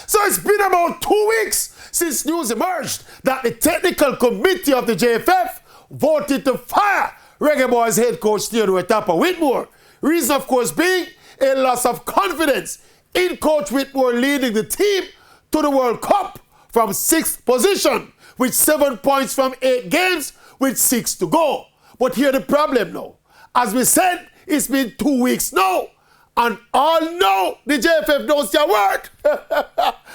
So it's been about 2 weeks since news emerged that the technical committee of the JFF voted to fire Reggae Boys head coach Theodore Tappa Whitmore. Reason, of course, being a loss of confidence in Coach Whitmore leading the team to the World Cup from 6th position with 7 points from 8 games with 6 to go. But here's the problem now. As we said, it's been 2 weeks now, and all know the JFF don't say a word.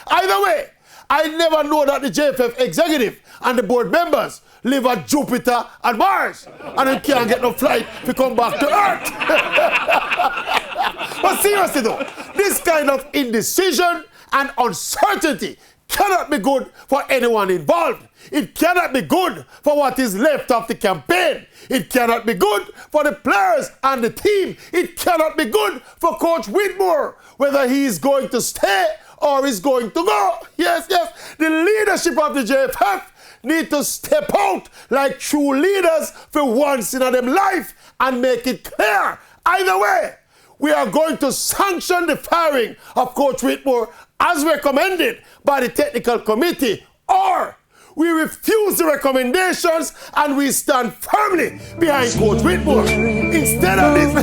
Either way, I never know that the JFF executive and the board members live at Jupiter and Mars, and they can't get no flight to come back to Earth. But seriously though, this kind of indecision and uncertainty cannot be good for anyone involved. It cannot be good for what is left of the campaign. It cannot be good for the players and the team. It cannot be good for Coach Whitmore, whether he is going to stay or is going to go. Yes, the leadership of the JFF need to step out like true leaders for once in their life and make it clear. Either way, we are going to sanction the firing of Coach Whitmore as recommended by the technical committee, or we refuse the recommendations and we stand firmly behind Coach Whitmore. Instead of this,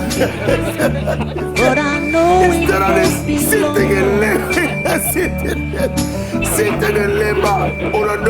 sitting in limbo, on a